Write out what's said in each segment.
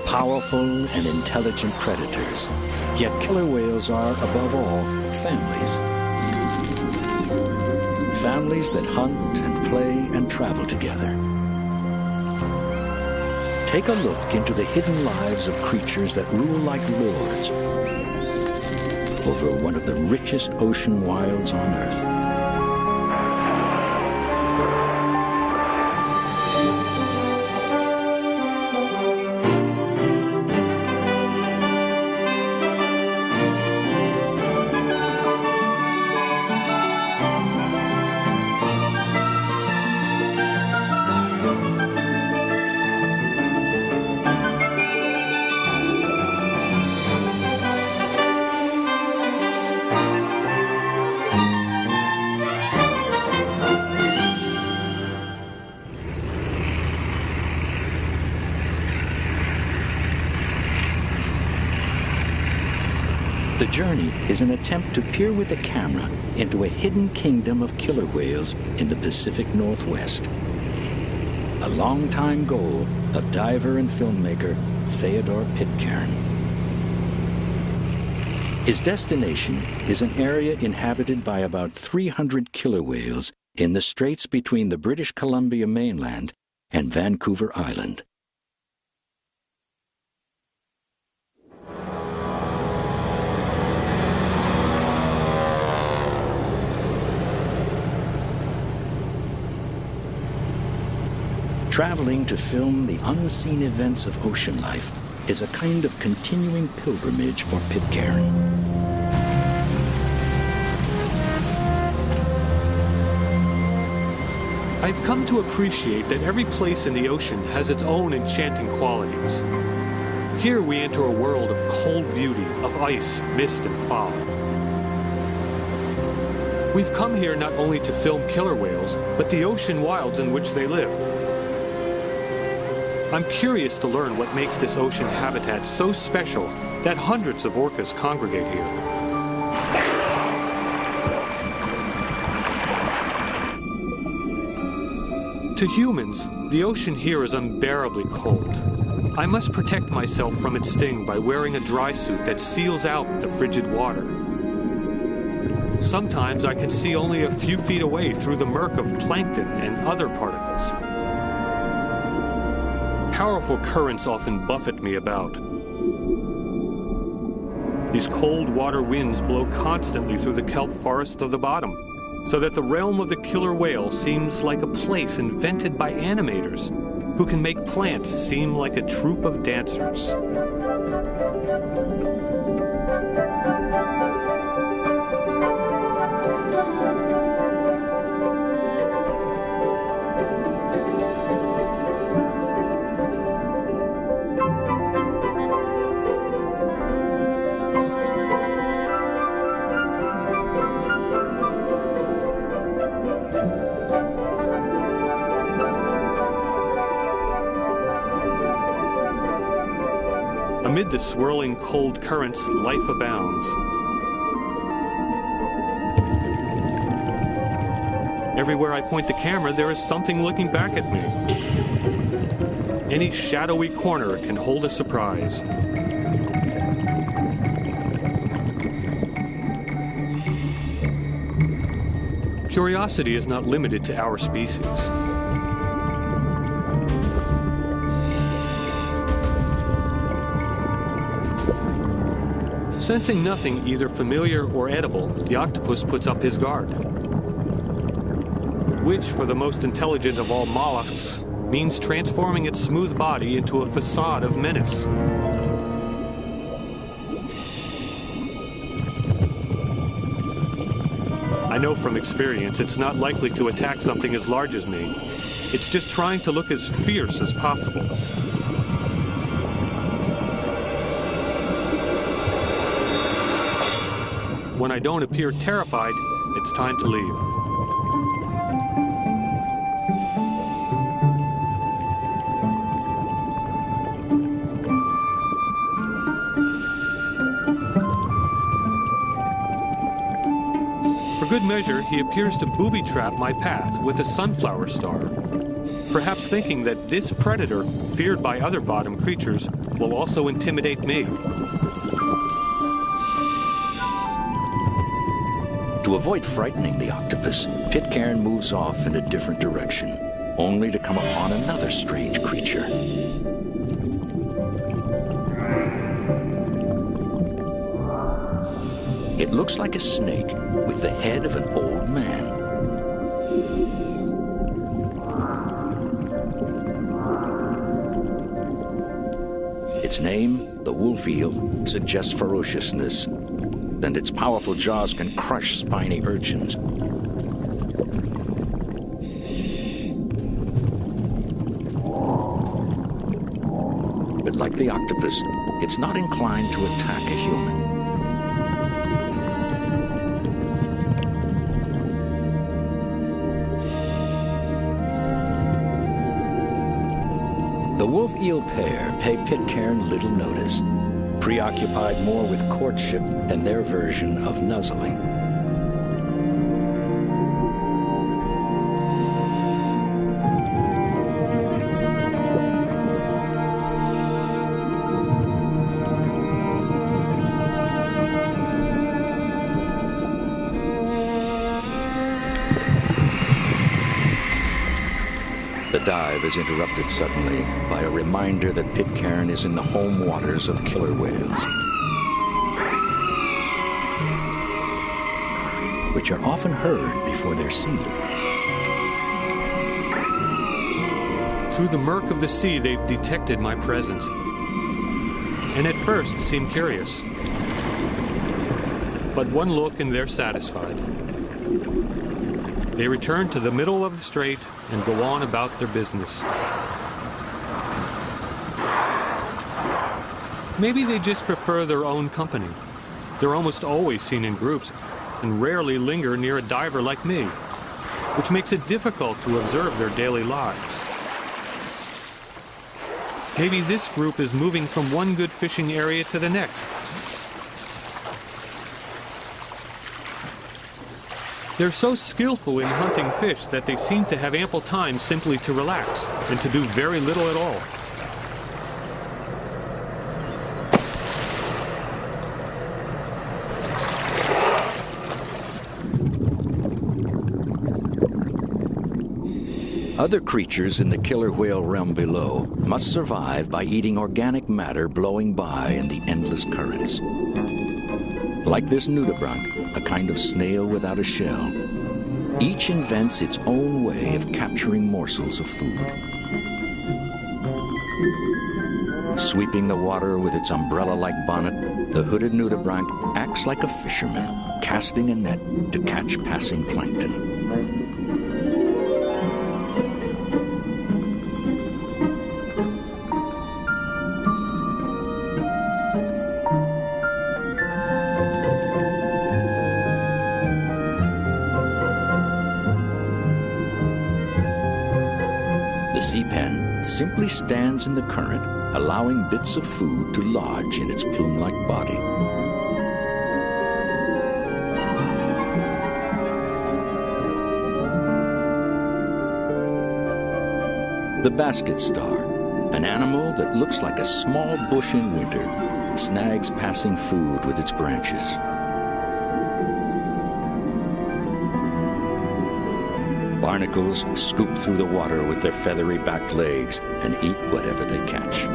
Powerful and intelligent predators, yet killer whales are, above all, families. Families that hunt and play and travel together. Take a look into the hidden lives of creatures that rule like lords over one of the richest ocean wilds on Earth. The journey is an attempt to peer with a camera into a hidden kingdom of killer whales in the Pacific Northwest. A longtime goal of diver and filmmaker Theodore Pitcairn. His destination is an area inhabited by about 300 killer whales in the straits between the British Columbia mainland and Vancouver Island. Traveling to film the unseen events of ocean life is a kind of continuing pilgrimage for Pitcairn. I've come to appreciate that every place in the ocean has its own enchanting qualities. Here we enter a world of cold beauty, of ice, mist, and fog. We've come here not only to film killer whales, but the ocean wilds in which they live. I'm curious to learn what makes this ocean habitat so special that hundreds of orcas congregate here. To humans, the ocean here is unbearably cold. I must protect myself from its sting by wearing a dry suit that seals out the frigid water. Sometimes I can see only a few feet away through the murk of plankton and other particles. Powerful currents often buffet me about. These cold water winds blow constantly through the kelp forest of the bottom, so that the realm of the killer whale seems like a place invented by animators who can make plants seem like a troupe of dancers. Amid the swirling cold currents, life abounds. Everywhere I point the camera, there is something looking back at me. Any shadowy corner can hold a surprise. Curiosity is not limited to our species. Sensing nothing either familiar or edible, the octopus puts up his guard. Which, for the most intelligent of all mollusks, means transforming its smooth body into a facade of menace. I know from experience it's not likely to attack something as large as me. It's just trying to look as fierce as possible. When I don't appear terrified, it's time to leave. For good measure, he appears to booby-trap my path with a sunflower star. perhaps thinking that this predator, feared by other bottom creatures, will also intimidate me. To avoid frightening the octopus, Pitcairn moves off in a different direction, only to come upon another strange creature. It looks like a snake with the head of an old man. Its name, the wolf eel, suggests ferociousness, and its powerful jaws can crush spiny urchins. But like the octopus, it's not inclined to attack a human. The wolf-eel pair pay Pitcairn little notice, preoccupied more with courtship and their version of nuzzling. The dive is interrupted suddenly by a reminder that Pitcairn is in the home waters of killer whales, which are often heard before they're seen. Through the murk of the sea, they've detected my presence, and at first seem curious. But one look and they're satisfied. They return to the middle of the strait and go on about their business. Maybe they just prefer their own company. They're almost always seen in groups and rarely linger near a diver like me, which makes it difficult to observe their daily lives. Maybe this group is moving from one good fishing area to the next. They're so skillful in hunting fish that they seem to have ample time simply to relax and to do very little at all. Other creatures in the killer whale realm below must survive by eating organic matter blowing by in the endless currents. Like this nudibranch, a kind of snail without a shell, each invents its own way of capturing morsels of food. Sweeping the water with its umbrella-like bonnet, the hooded nudibranch acts like a fisherman, casting a net to catch passing plankton. The sea pen simply stands in the current, allowing bits of food to lodge in its plume-like body. The basket star, an animal that looks like a small bush in winter, snags passing food with its branches. Barnacles scoop through the water with their feathery back legs and eat whatever they catch.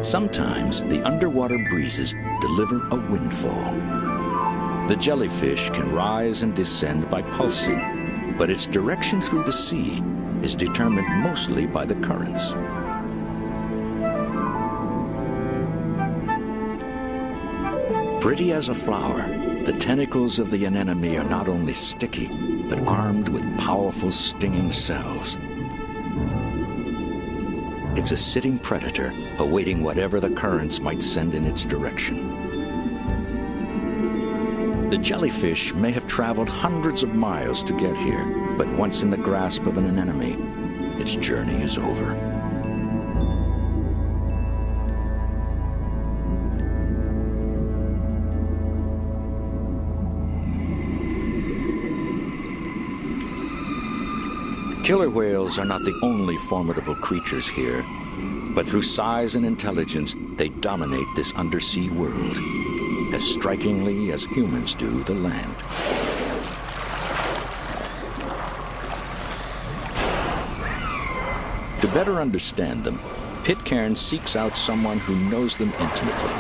Sometimes the underwater breezes deliver a windfall. The jellyfish can rise and descend by pulsing, but its direction through the sea is determined mostly by the currents. Pretty as a flower, the tentacles of the anemone are not only sticky, but armed with powerful stinging cells. It's a sitting predator awaiting whatever the currents might send in its direction. The jellyfish may have traveled hundreds of miles to get here, but once in the grasp of an enemy, its journey is over. Killer whales are not the only formidable creatures here, but through size and intelligence, they dominate this undersea world, as strikingly as humans do the land. To better understand them, Pitcairn seeks out someone who knows them intimately.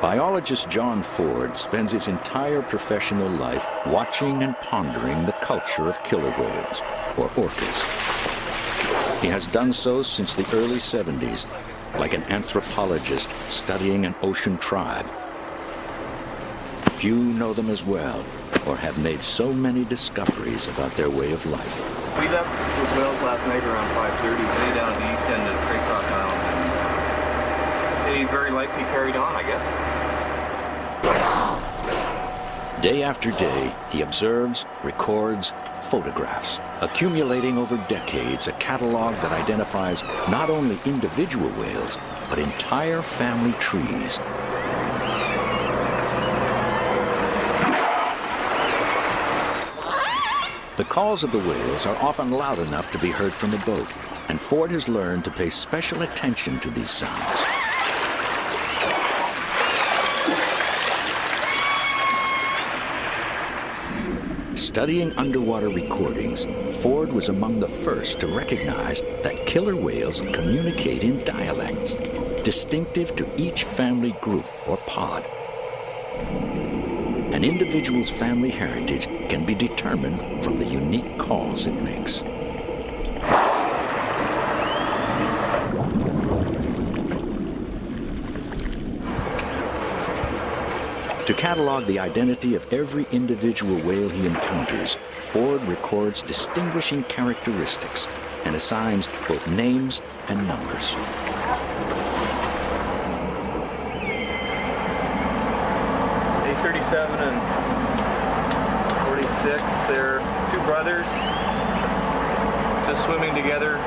Biologist John Ford spends his entire professional life watching and pondering the culture of killer whales, or orcas. He has done so since the early 70s, like an anthropologist studying an ocean tribe. Few know them as well, or have made so many discoveries about their way of life. We left those whales last night around 5:30, way down at the east end of Craycroft Island. They very likely carried on, I guess. Day after day, he observes, records, photographs, accumulating over decades a catalog that identifies not only individual whales, but entire family trees. The calls of the whales are often loud enough to be heard from a boat, and Ford has learned to pay special attention to these sounds. Studying underwater recordings, Ford was among the first to recognize that killer whales communicate in dialects, distinctive to each family group or pod. An individual's family heritage can be determined from the unique calls it makes. To catalog the identity of every individual whale he encounters, Ford records distinguishing characteristics and assigns both names and numbers. A37 and 46, they're two brothers just swimming together,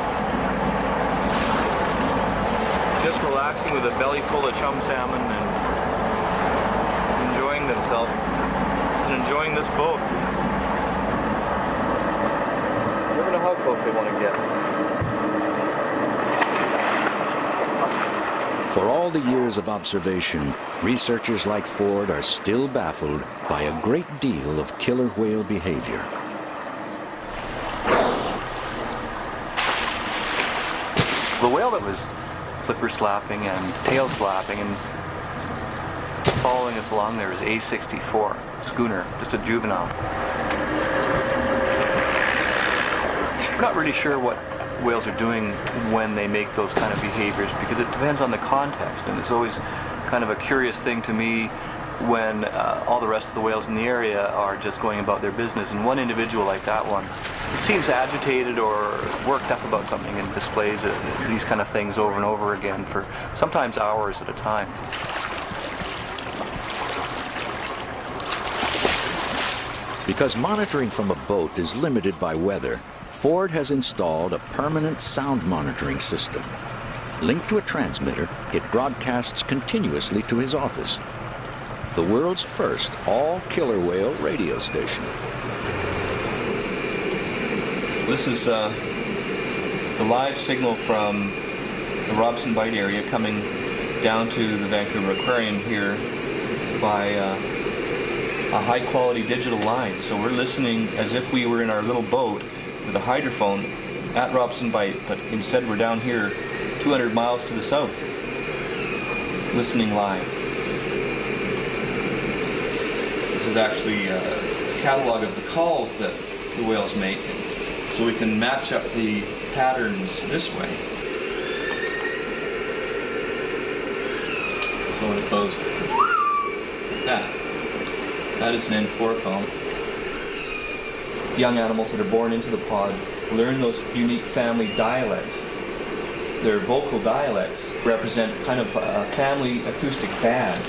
just relaxing with a belly full of chum salmon and enjoying themselves and enjoying this boat. You never know how close they want to get. For all the years of observation, researchers like Ford are still baffled by a great deal of killer whale behavior. The whale that was flipper slapping and tail slapping and following us along there is A64 schooner, just a juvenile. We're not really sure what whales are doing when they make those kind of behaviors because it depends on the context, and it's always kind of a curious thing to me when all the rest of the whales in the area are just going about their business, and one individual like that one seems agitated or worked up about something and displays these kind of things over and over again for sometimes hours at a time. Because monitoring from a boat is limited by weather, Ford has installed a permanent sound monitoring system. Linked to a transmitter, it broadcasts continuously to his office. The world's first all-killer whale radio station. This is the live signal from the Robson Bight area coming down to the Vancouver Aquarium here by a high-quality digital line. So we're listening as if we were in our little boat with a hydrophone at Robson Bight, but instead we're down here 200 miles to the south, listening live. This is actually a catalog of the calls that the whales make, so we can match up the patterns this way. So when it goes like that is an N4 call. Young animals that are born into the pod learn those unique family dialects their vocal dialects represent kind of a family acoustic badge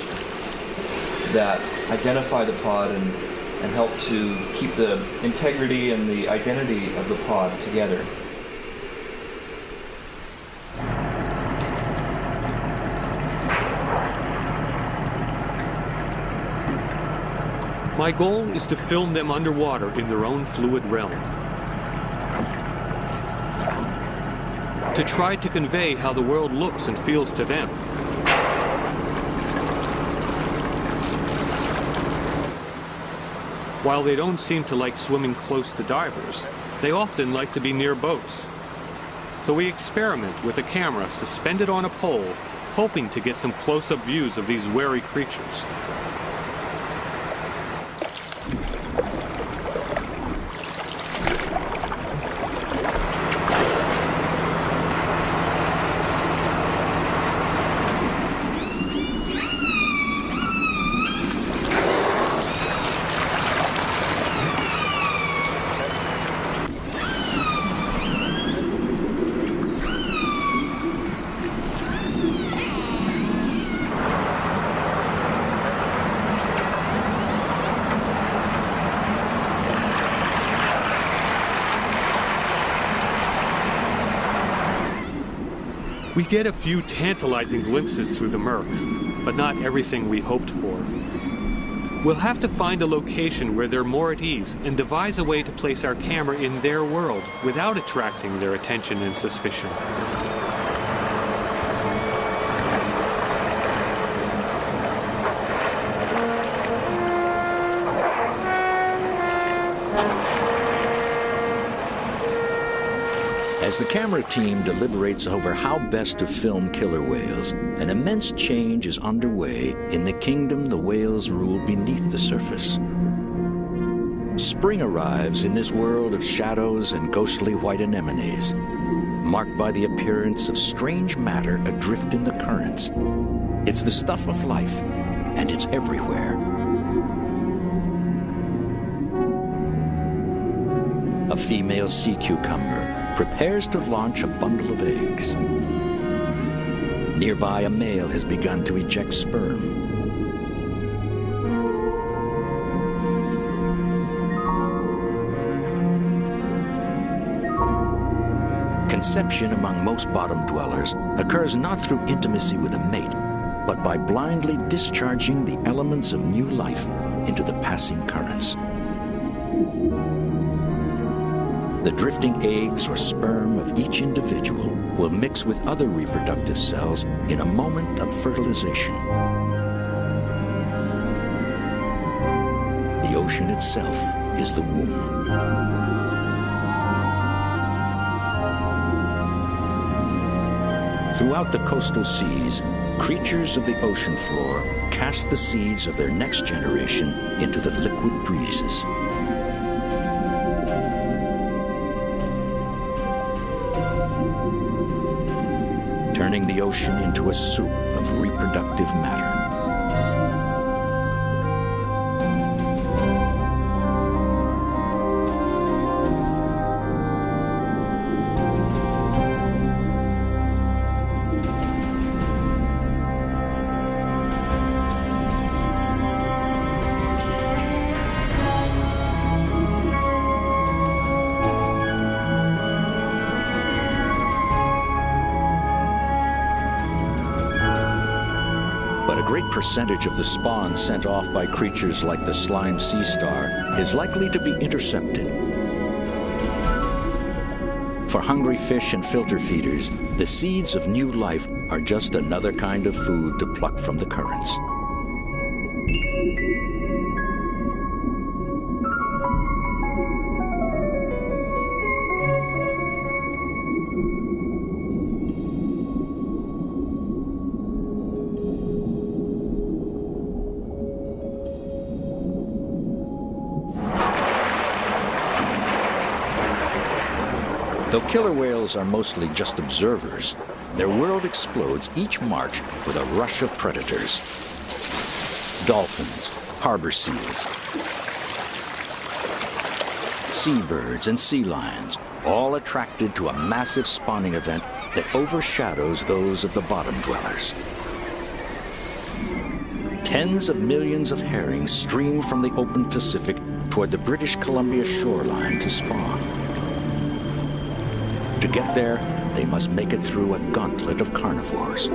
that identify the pod and help to keep the integrity and the identity of the pod together. My goal is to film them underwater in their own fluid realm, to try to convey how the world looks and feels to them. While they don't seem to like swimming close to divers, they often like to be near boats. So we experiment with a camera suspended on a pole, hoping to get some close-up views of these wary creatures. We get a few tantalizing glimpses through the murk, but not everything we hoped for. We'll have to find a location where they're more at ease and devise a way to place our camera in their world without attracting their attention and suspicion. As the camera team deliberates over how best to film killer whales, an immense change is underway in the kingdom the whales rule beneath the surface. Spring arrives in this world of shadows and ghostly white anemones, marked by the appearance of strange matter adrift in the currents. It's the stuff of life, and it's everywhere. A female sea cucumber prepares to launch a bundle of eggs. Nearby, a male has begun to eject sperm. Conception among most bottom dwellers occurs not through intimacy with a mate, but by blindly discharging the elements of new life into the passing currents. The drifting eggs or sperm of each individual will mix with other reproductive cells in a moment of fertilization. The ocean itself is the womb. Throughout the coastal seas, creatures of the ocean floor cast the seeds of their next generation into the liquid breezes. Turning the ocean into a soup of reproductive matter. But a great percentage of the spawn sent off by creatures like the slime sea star is likely to be intercepted. For hungry fish and filter feeders, the seeds of new life are just another kind of food to pluck from the currents. Though killer whales are mostly just observers, their world explodes each March with a rush of predators. Dolphins, harbor seals, seabirds, and sea lions, all attracted to a massive spawning event that overshadows those of the bottom dwellers. Tens of millions of herring stream from the open Pacific toward the British Columbia shoreline to spawn. To get there, they must make it through a gauntlet of carnivores.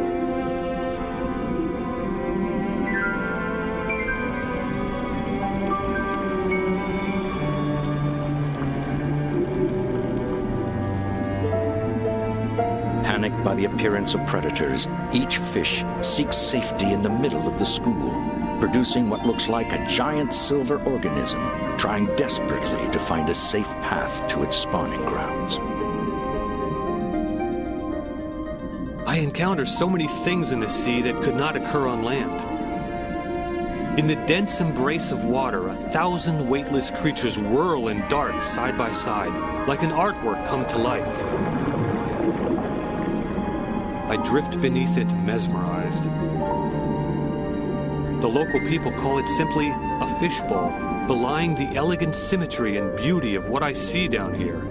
Panicked by the appearance of predators, each fish seeks safety in the middle of the school, producing what looks like a giant silver organism, trying desperately to find a safe path to its spawning grounds. I encounter so many things in the sea that could not occur on land. In the dense embrace of water, 1,000 weightless creatures whirl and dart side by side, like an artwork come to life. I drift beneath it, mesmerized. The local people call it simply a fishbowl, belying the elegant symmetry and beauty of what I see down here.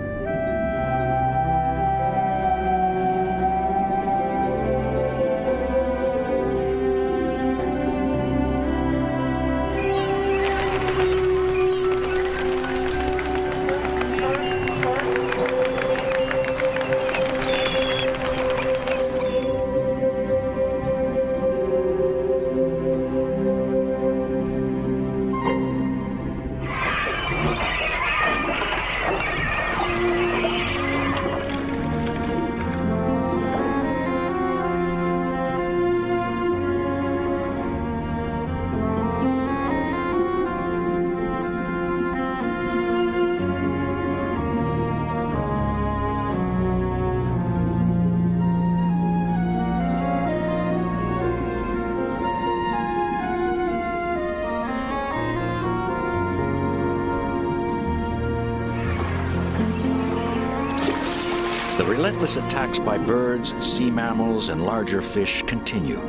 The relentless attacks by birds, sea mammals, and larger fish continue,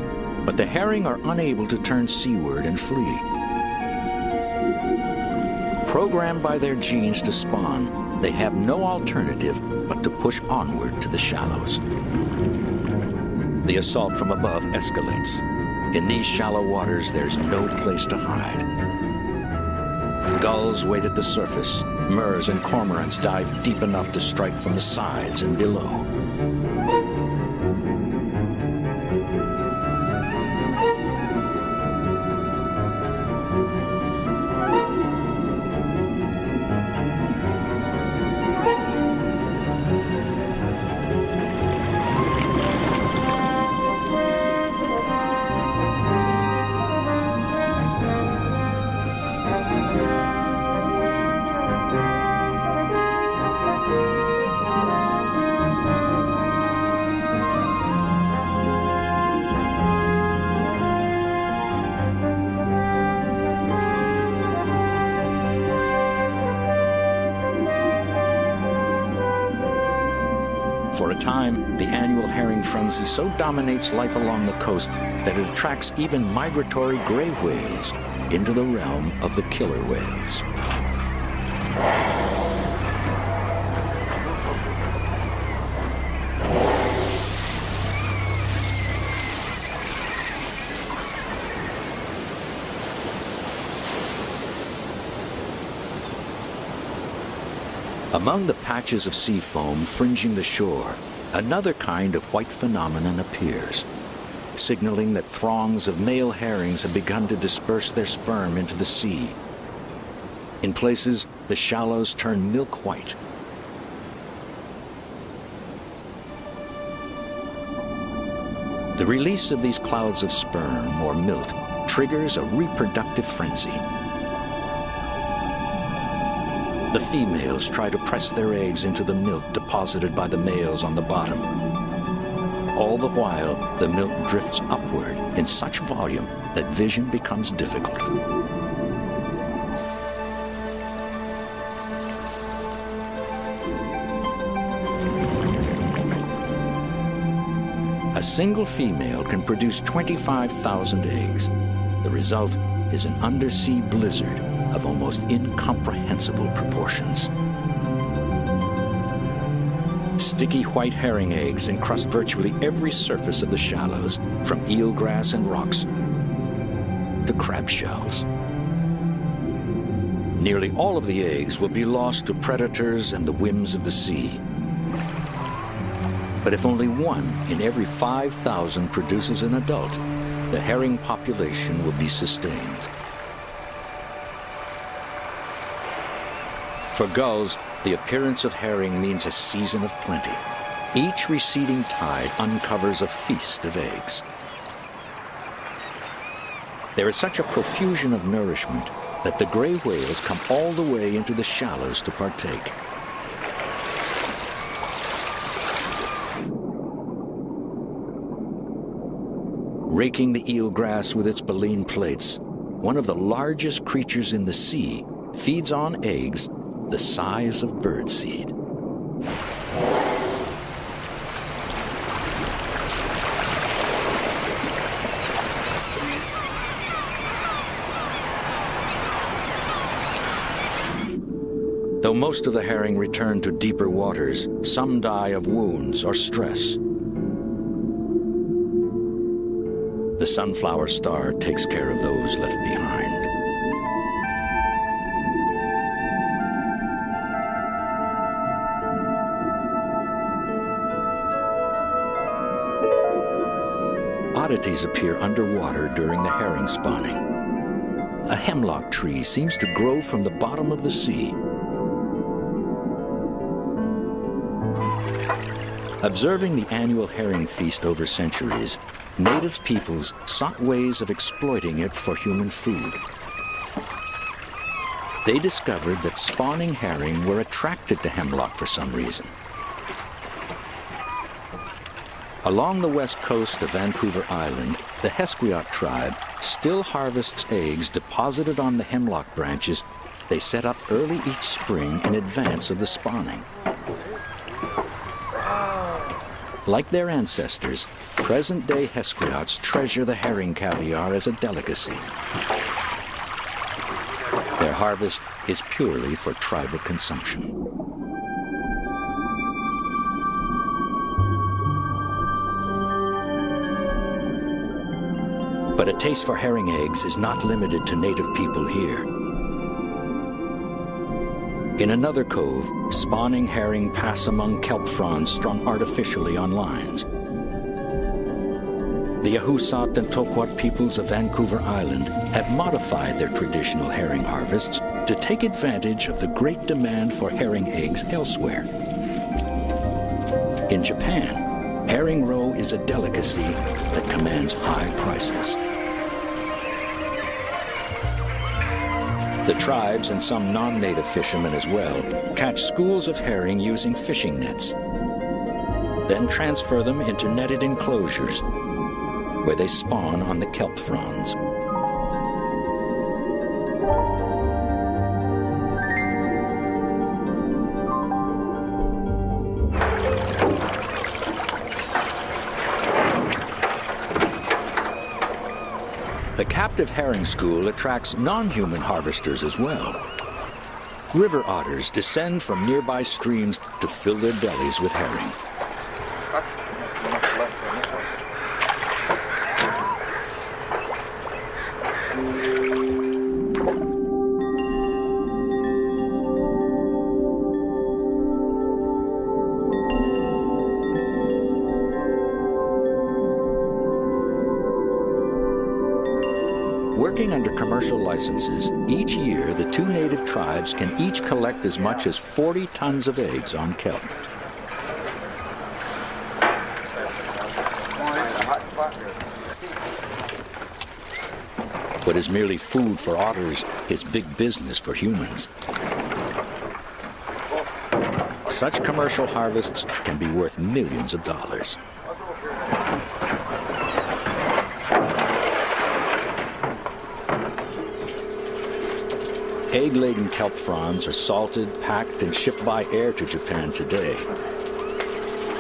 but the herring are unable to turn seaward and flee. Programmed by their genes to spawn, they have no alternative but to push onward to the shallows. The assault from above escalates. In these shallow waters, there's no place to hide. Gulls wait at the surface. Murres and cormorants dive deep enough to strike from the sides and below. For a time, the annual herring frenzy so dominates life along the coast that it attracts even migratory gray whales into the realm of the killer whales. Among the patches of sea foam fringing the shore, another kind of white phenomenon appears, signaling that throngs of male herrings have begun to disperse their sperm into the sea. In places, the shallows turn milk white. The release of these clouds of sperm, or milt, triggers a reproductive frenzy. The females try to press their eggs into the milk deposited by the males on the bottom. All the while, the milk drifts upward in such volume that vision becomes difficult. A single female can produce 25,000 eggs. The result is an undersea blizzard of almost incomprehensible proportions. Sticky white herring eggs encrust virtually every surface of the shallows, from eelgrass and rocks to crab shells. Nearly all of the eggs will be lost to predators and the whims of the sea. But if only 1 in every 5,000 produces an adult, the herring population will be sustained. For gulls, the appearance of herring means a season of plenty. Each receding tide uncovers a feast of eggs. There is such a profusion of nourishment that the gray whales come all the way into the shallows to partake. Raking the eelgrass with its baleen plates, one of the largest creatures in the sea feeds on eggs the size of birdseed. Though most of the herring return to deeper waters, some die of wounds or stress. The sunflower star takes care of those left behind. Oddities appear underwater during the herring spawning. A hemlock tree seems to grow from the bottom of the sea. Observing the annual herring feast over centuries, native peoples sought ways of exploiting it for human food. They discovered that spawning herring were attracted to hemlock for some reason. Along the west coast of Vancouver Island, the Hesquiot tribe still harvests eggs deposited on the hemlock branches they set up early each spring in advance of the spawning. Like their ancestors, present-day Hesquiots treasure the herring caviar as a delicacy. Their harvest is purely for tribal consumption. But a taste for herring eggs is not limited to native people here. In another cove, spawning herring pass among kelp fronds strung artificially on lines. The Ahusat and Toquat peoples of Vancouver Island have modified their traditional herring harvests to take advantage of the great demand for herring eggs elsewhere. In Japan, herring roe is a delicacy that commands high prices. The tribes and some non-native fishermen as well catch schools of herring using fishing nets, then transfer them into netted enclosures where they spawn on the kelp fronds. The captive herring school attracts non-human harvesters as well. River otters descend from nearby streams to fill their bellies with herring. Working under commercial licenses, each year the two native tribes can each collect as much as 40 tons of eggs on kelp. What is merely food for otters is big business for humans. Such commercial harvests can be worth millions of dollars. Egg-laden kelp fronds are salted, packed, and shipped by air to Japan today.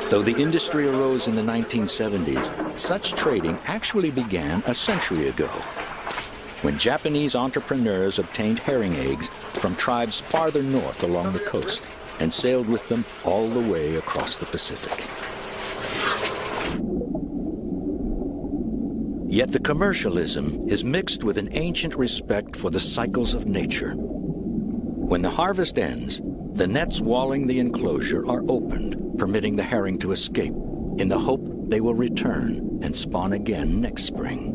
Though the industry arose in the 1970s, such trading actually began a century ago, when Japanese entrepreneurs obtained herring eggs from tribes farther north along the coast. and sailed with them all the way across the Pacific. Yet the commercialism is mixed with an ancient respect for the cycles of nature. When the harvest ends, the nets walling the enclosure are opened, permitting the herring to escape, in the hope they will return and spawn again next spring.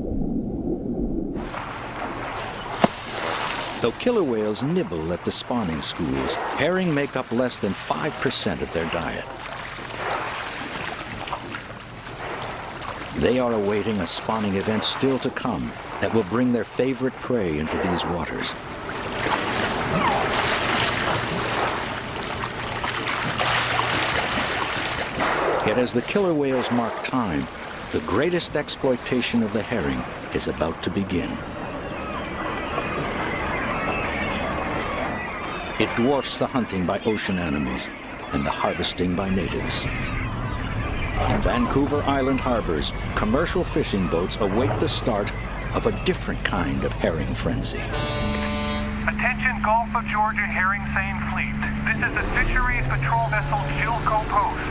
Though killer whales nibble at the spawning schools, herring make up less than 5% of their diet. They are awaiting a spawning event still to come that will bring their favorite prey into these waters. Yet as the killer whales mark time, the greatest exploitation of the herring is about to begin. It dwarfs the hunting by ocean animals and the harvesting by natives. In Vancouver Island harbors, commercial fishing boats await the start of a different kind of herring frenzy. Attention Gulf of Georgia herring seine fleet. This is the Fisheries Patrol Vessel Chilco Post.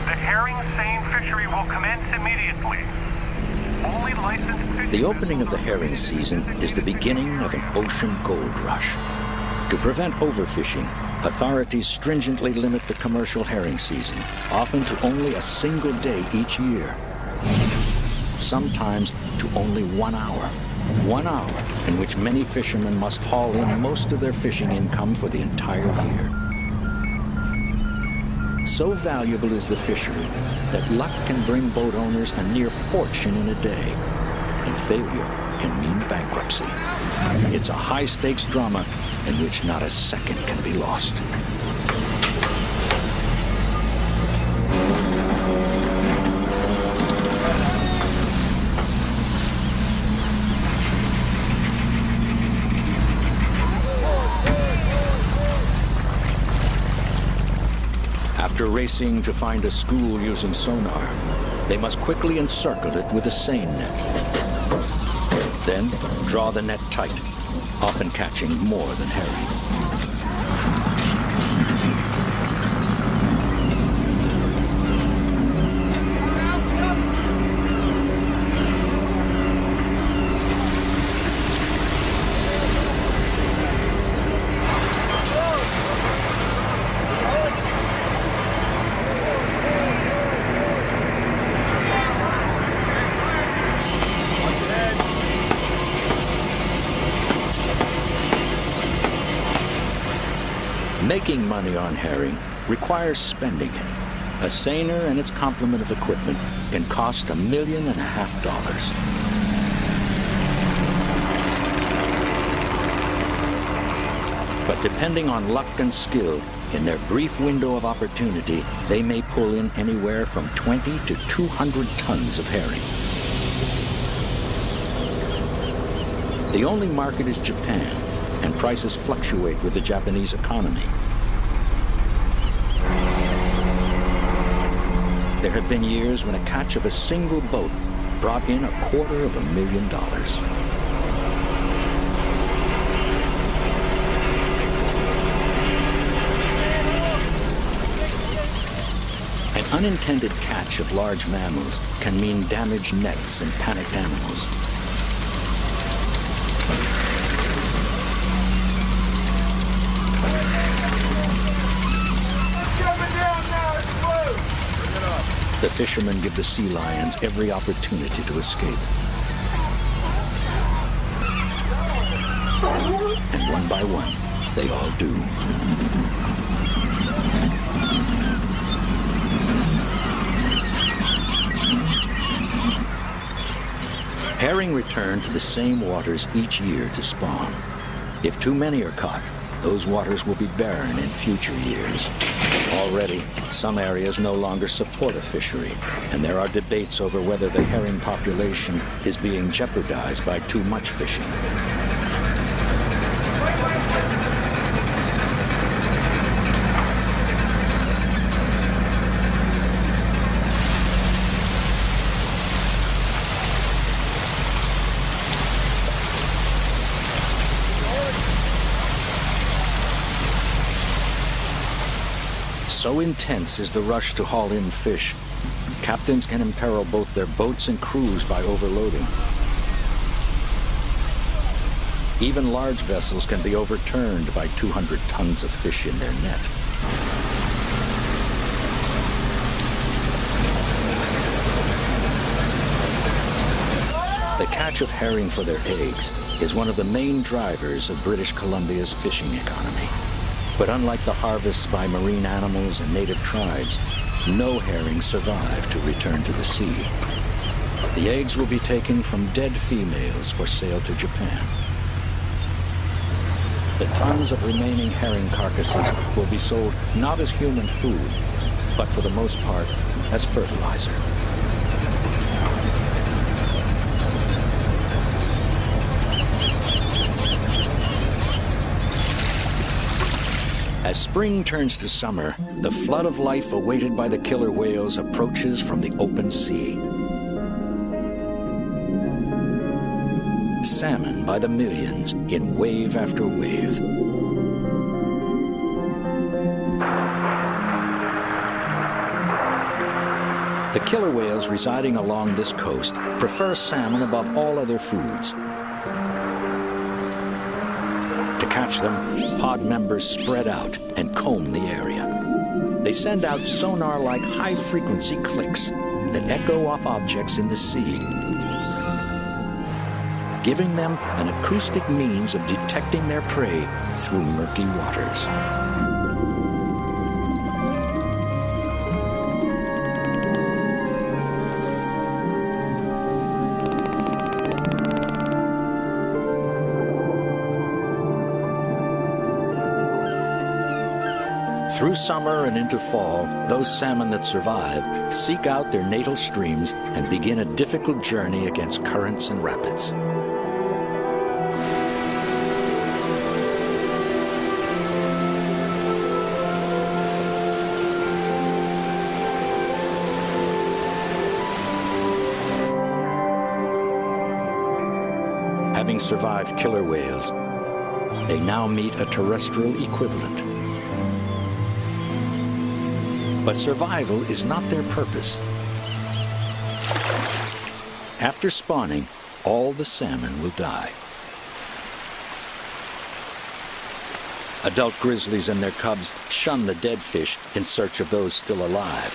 The herring seine fishery will commence immediately. Only licensed The opening of the herring season is the beginning of an ocean gold rush. To prevent overfishing, authorities stringently limit the commercial herring season, often to only a single day each year. Sometimes to only 1 hour. 1 hour in which many fishermen must haul in most of their fishing income for the entire year. So valuable is the fishery that luck can bring boat owners a near fortune in a day, and failure can mean bankruptcy. It's a high-stakes drama in which not a second can be lost. After racing to find a school using sonar, they must quickly encircle it with a seine net. Then draw the net tight, often catching more than herring. Making money on herring requires spending it. A seiner and its complement of equipment can cost $1.5 million. But depending on luck and skill, in their brief window of opportunity, they may pull in anywhere from 20 to 200 tons of herring. The only market is Japan, and prices fluctuate with the Japanese economy. There have been years when a catch of a single boat brought in $250,000. An unintended catch of large mammals can mean damaged nets and panicked animals. The fishermen give the sea lions every opportunity to escape. And one by one, they all do. Herring return to the same waters each year to spawn. If too many are caught, those waters will be barren in future years. Already, some areas no longer support a fishery, and there are debates over whether the herring population is being jeopardized by too much fishing. So intense is the rush to haul in fish, captains can imperil both their boats and crews by overloading. Even large vessels can be overturned by 200 tons of fish in their net. The catch of herring for their eggs is one of the main drivers of British Columbia's fishing economy. But unlike the harvests by marine animals and native tribes, no herring survive to return to the sea. The eggs will be taken from dead females for sale to Japan. The tons of remaining herring carcasses will be sold not as human food, but for the most part as fertilizer. As spring turns to summer, the flood of life awaited by the killer whales approaches from the open sea. Salmon by the millions in wave after wave. The killer whales residing along this coast prefer salmon above all other foods. To catch them, pod members spread out and comb the area. They send out sonar-like high-frequency clicks that echo off objects in the sea, giving them an acoustic means of detecting their prey through murky waters. Through summer and into fall, those salmon that survive seek out their natal streams and begin a difficult journey against currents and rapids. Having survived killer whales, they now meet a terrestrial equivalent. But survival is not their purpose. After spawning, all the salmon will die. Adult grizzlies and their cubs shun the dead fish in search of those still alive.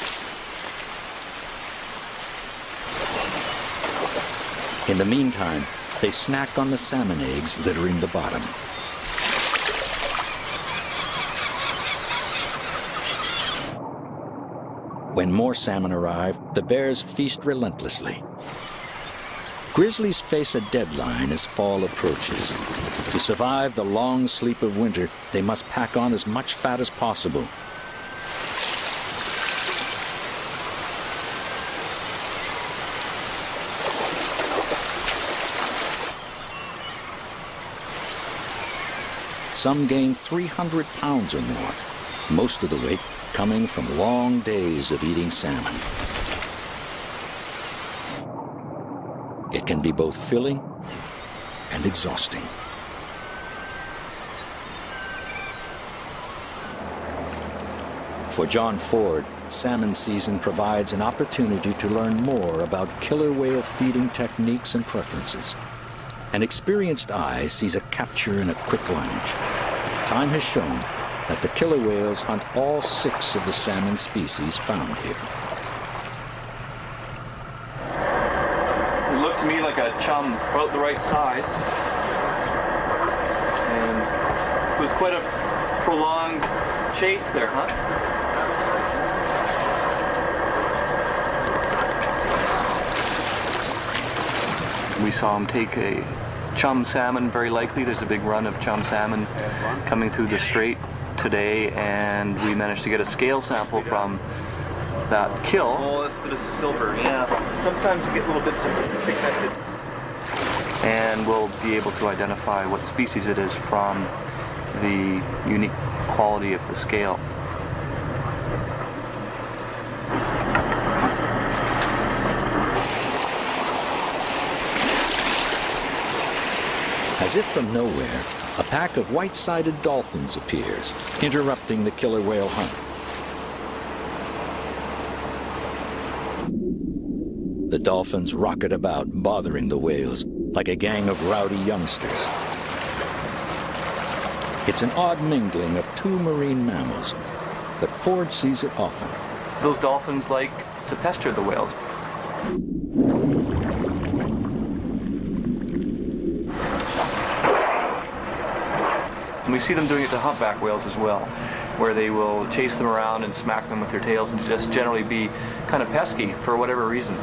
In the meantime, they snack on the salmon eggs littering the bottom. When more salmon arrive, the bears feast relentlessly. Grizzlies face a deadline as fall approaches. To survive the long sleep of winter, they must pack on as much fat as possible. Some gain 300 pounds or more, most of the weight coming from long days of eating salmon. It can be both filling and exhausting. For John Ford, salmon season provides an opportunity to learn more about killer whale feeding techniques and preferences. An experienced eye sees a capture in a quick lunge. Time has shown that the killer whales hunt all 6 of the salmon species found here. It looked to me like a chum, about the right size. And it was quite a prolonged chase there, huh? We saw him take a chum salmon, very likely. There's a big run of chum salmon coming through the strait today, and we managed to get a scale sample from that kill. Oh, that's a bit of silver, yeah. Sometimes you get little bits of pigmented. And we'll be able to identify what species it is from the unique quality of the scale. As if from nowhere, a pack of white-sided dolphins appears, interrupting the killer whale hunt. The dolphins rocket about, bothering the whales, like a gang of rowdy youngsters. It's an odd mingling of two marine mammals, but Ford sees it often. Those dolphins like to pester the whales. And we see them doing it to humpback whales as well, where they will chase them around and smack them with their tails and just generally be kind of pesky for whatever reason.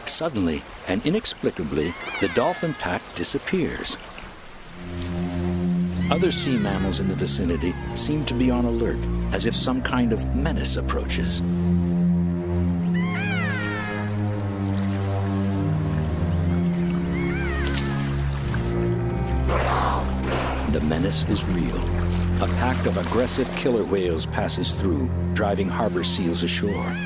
Suddenly and inexplicably, the dolphin pack disappears. Other sea mammals in the vicinity seem to be on alert, as if some kind of menace approaches. The menace is real. A pack of aggressive killer whales passes through, driving harbor seals ashore.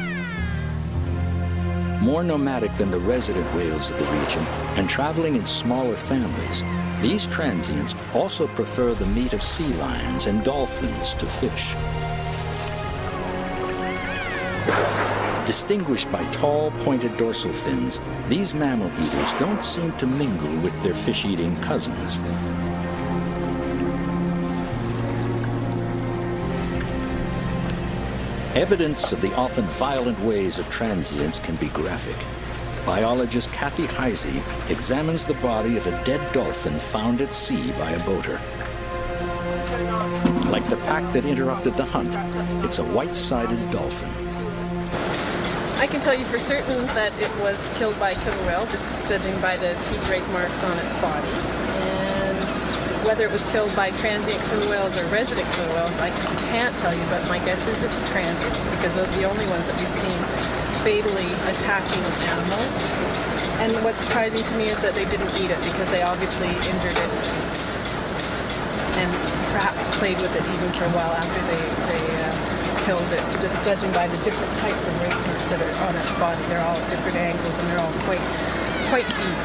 More nomadic than the resident whales of the region and traveling in smaller families, these transients also prefer the meat of sea lions and dolphins to fish. Distinguished by tall, pointed dorsal fins, these mammal eaters don't seem to mingle with their fish-eating cousins. Evidence of the often violent ways of transients can be graphic. Biologist Kathy Heisey examines the body of a dead dolphin found at sea by a boater. Like the pack that interrupted the hunt, it's a white-sided dolphin. I can tell you for certain that it was killed by a killer whale, just judging by the teeth rake marks on its body. And whether it was killed by transient killer whales or resident killer whales, I can't tell you, but my guess is it's transients, because those are the only ones that we've seen fatally attacking animals. And what's surprising to me is that they didn't eat it, because they obviously injured it and perhaps played with it even for a while after they killed it, just judging by the different types of rake marks that are on its body. They're all at different angles and they're all quite deep.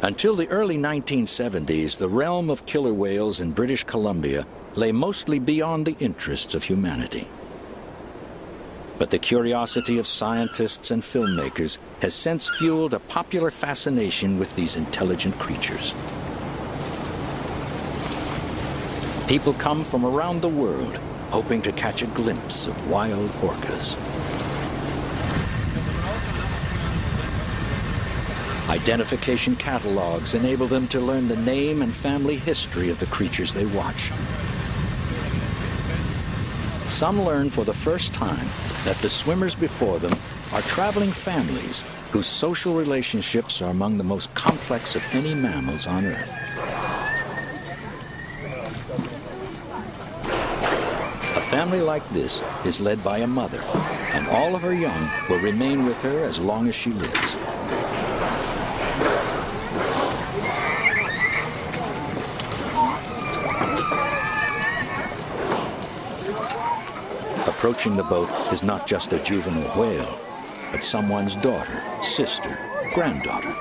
Until the early 1970s, the realm of killer whales in British Columbia lay mostly beyond the interests of humanity. But the curiosity of scientists and filmmakers has since fueled a popular fascination with these intelligent creatures. People come from around the world hoping to catch a glimpse of wild orcas. Identification catalogs enable them to learn the name and family history of the creatures they watch. Some learn for the first time that the swimmers before them are traveling families whose social relationships are among the most complex of any mammals on Earth. A family like this is led by a mother, and all of her young will remain with her as long as she lives. Approaching the boat is not just a juvenile whale, but someone's daughter, sister, granddaughter.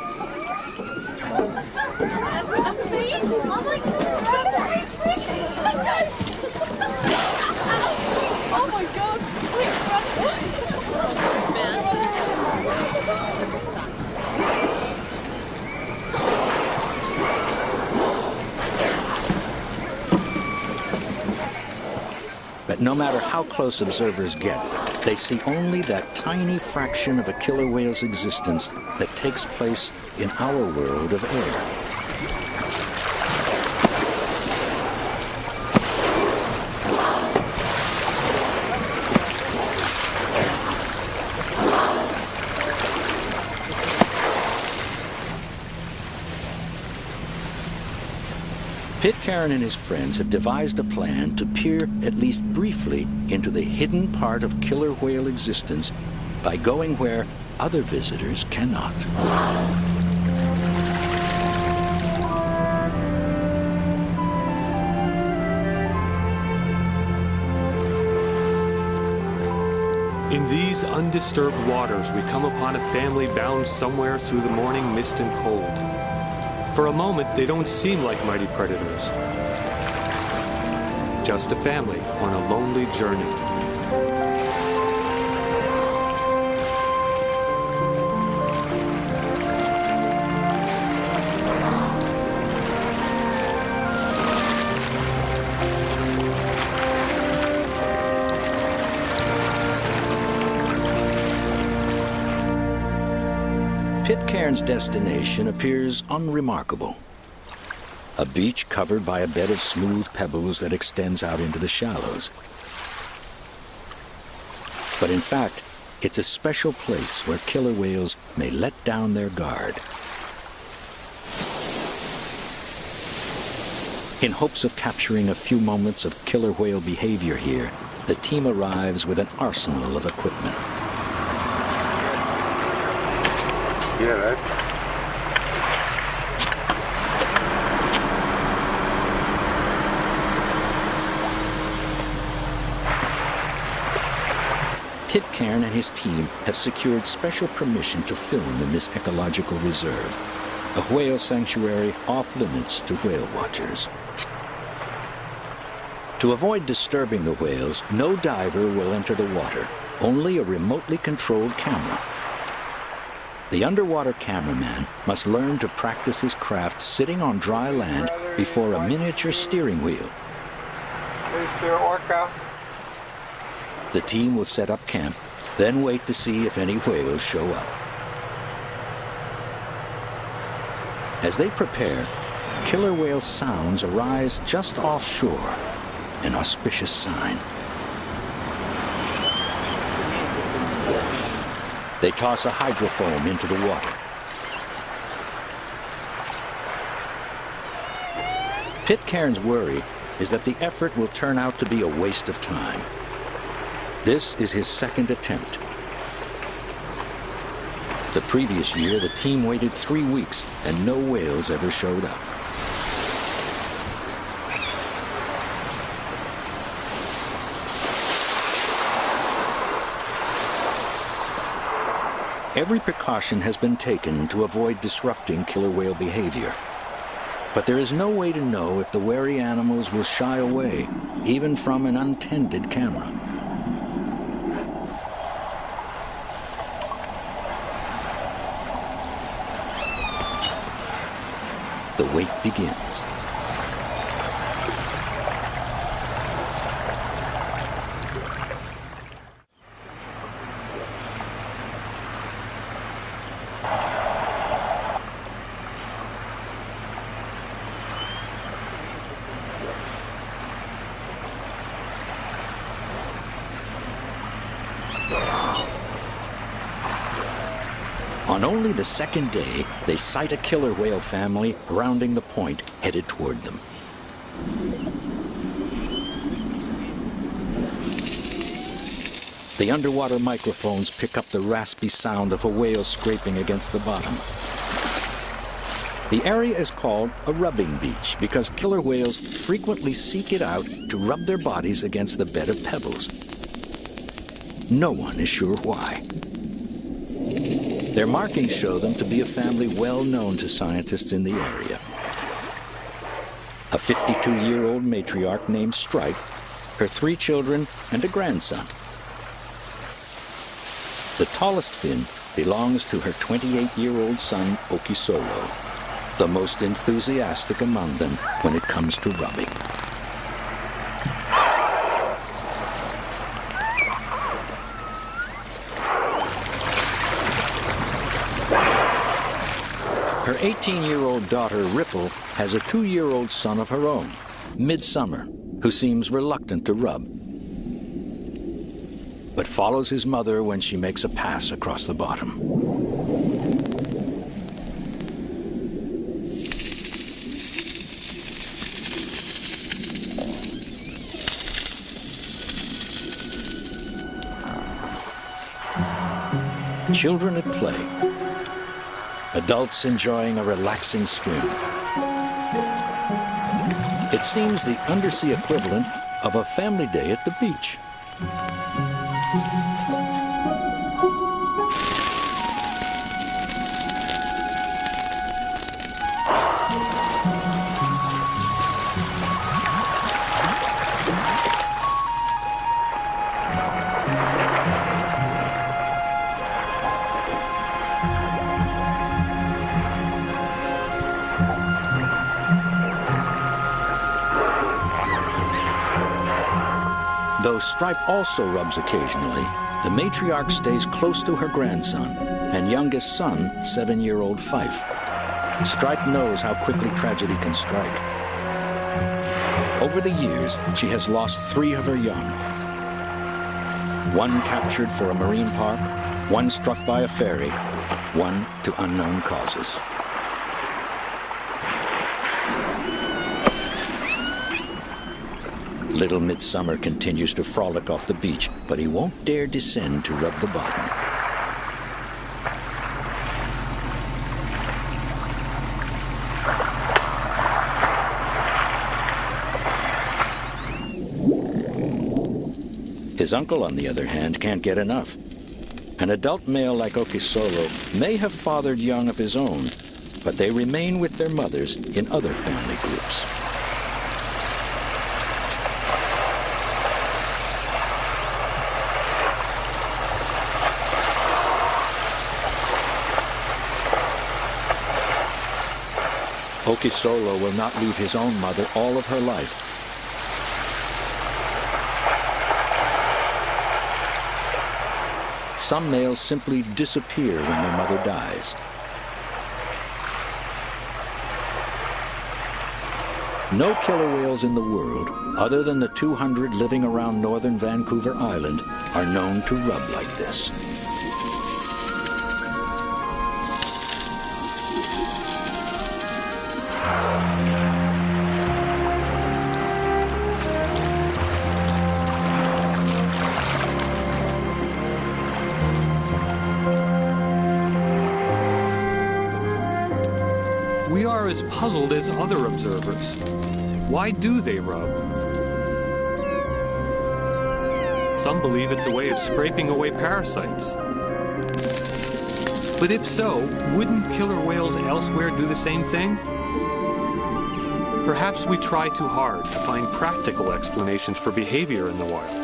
That's amazing! Oh my God! Oh my God! But no matter how close observers get, they see only that tiny fraction of a killer whale's existence that takes place in our world of air. Pitcairn and his friends have devised a plan to peer, at least briefly, into the hidden part of killer whale existence by going where other visitors cannot. In these undisturbed waters, we come upon a family bound somewhere through the morning mist and cold. For a moment, they don't seem like mighty predators. Just a family on a lonely journey. Pitcairn's destination appears unremarkable. A beach covered by a bed of smooth pebbles that extends out into the shallows. But in fact, it's a special place where killer whales may let down their guard. In hopes of capturing a few moments of killer whale behavior here, the team arrives with an arsenal of equipment. Yeah, that. Pitcairn and his team have secured special permission to film in this ecological reserve, a whale sanctuary off limits to whale watchers. To avoid disturbing the whales, no diver will enter the water, only a remotely controlled camera. The underwater cameraman must learn to practice his craft sitting on dry land before a miniature steering wheel. Mr. Orca. The team will set up camp, then wait to see if any whales show up. As they prepare, killer whale sounds arise just offshore, an auspicious sign. They toss a hydrofoam into the water. Pitcairn's worry is that the effort will turn out to be a waste of time. This is his second attempt. The previous year, the team waited 3 weeks and no whales ever showed up. Every precaution has been taken to avoid disrupting killer whale behavior. But there is no way to know if the wary animals will shy away, even from an untended camera. The wait begins. On only the second day, they sight a killer whale family rounding the point, headed toward them. The underwater microphones pick up the raspy sound of a whale scraping against the bottom. The area is called a rubbing beach because killer whales frequently seek it out to rub their bodies against the bed of pebbles. No one is sure why. Their markings show them to be a family well known to scientists in the area. A 52-year-old matriarch named Stripe, her 3 children, and a grandson. The tallest fin belongs to her 28-year-old son, Okisolo, the most enthusiastic among them when it comes to rubbing. Her 18-year-old daughter, Ripple, has a 2-year-old son of her own, Midsummer, who seems reluctant to rub, but follows his mother when she makes a pass across the bottom. Children at play. Adults enjoying a relaxing swim. It seems the undersea equivalent of a family day at the beach. Though Stripe also rubs occasionally, the matriarch stays close to her grandson and youngest son, 7-year-old Fife. Stripe knows how quickly tragedy can strike. Over the years, she has lost 3 of her young. One captured for a marine park, one struck by a ferry, one to unknown causes. Little Midsummer continues to frolic off the beach, but he won't dare descend to rub the bottom. His uncle, on the other hand, can't get enough. An adult male like Okisolo may have fathered young of his own, but they remain with their mothers in other family groups. Okisolo will not leave his own mother all of her life. Some males simply disappear when their mother dies. No killer whales in the world, other than the 200 living around northern Vancouver Island, are known to rub like this. We are as puzzled as other observers. Why do they rub? Some believe it's a way of scraping away parasites. But if so, wouldn't killer whales elsewhere do the same thing? Perhaps we try too hard to find practical explanations for behavior in the wild.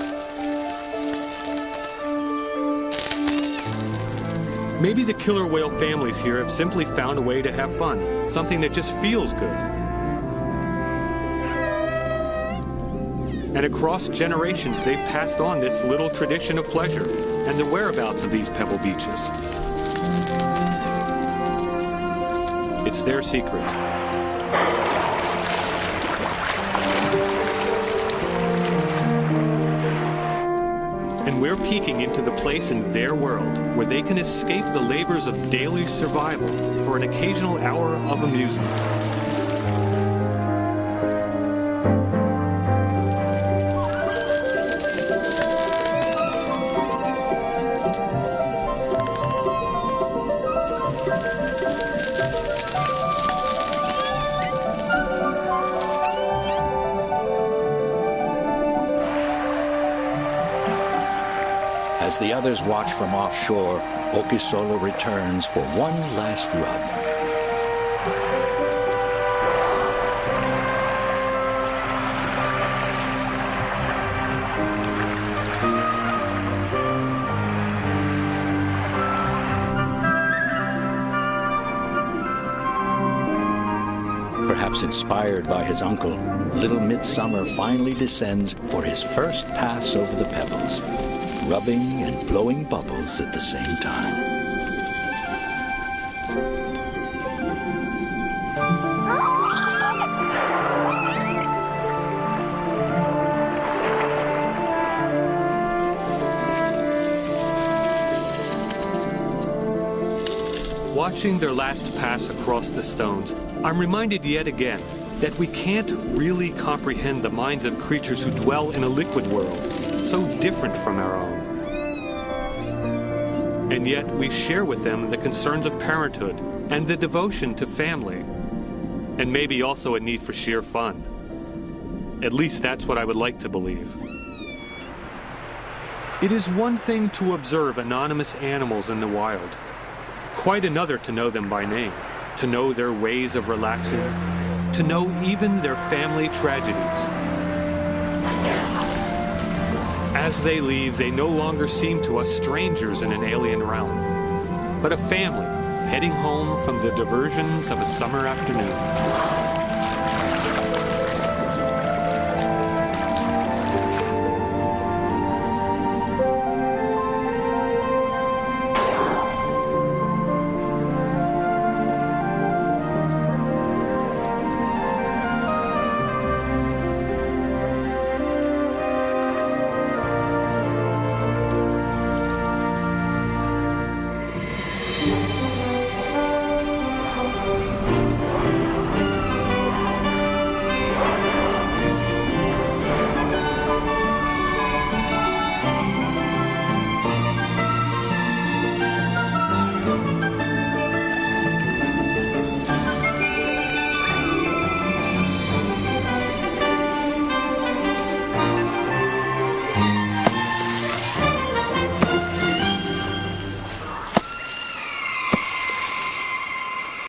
Maybe the killer whale families here have simply found a way to have fun, something that just feels good. And across generations, they've passed on this little tradition of pleasure and the whereabouts of these pebble beaches. It's their secret. And we're peeking into the place in their world where they can escape the labors of daily survival for an occasional hour of amusement. As the others watch from offshore, Okisolo returns for one last rub. Perhaps inspired by his uncle, little Midsummer finally descends for his first pass over the pebbles, rubbing and blowing bubbles at the same time. Watching their last pass across the stones, I'm reminded yet again that we can't really comprehend the minds of creatures who dwell in a liquid world, so different from our own. And yet we share with them the concerns of parenthood and the devotion to family, and maybe also a need for sheer fun. At least that's what I would like to believe. It is one thing to observe anonymous animals in the wild, quite another to know them by name, to know their ways of relaxing, to know even their family tragedies. As they leave, they no longer seem to us strangers in an alien realm, but a family heading home from the diversions of a summer afternoon.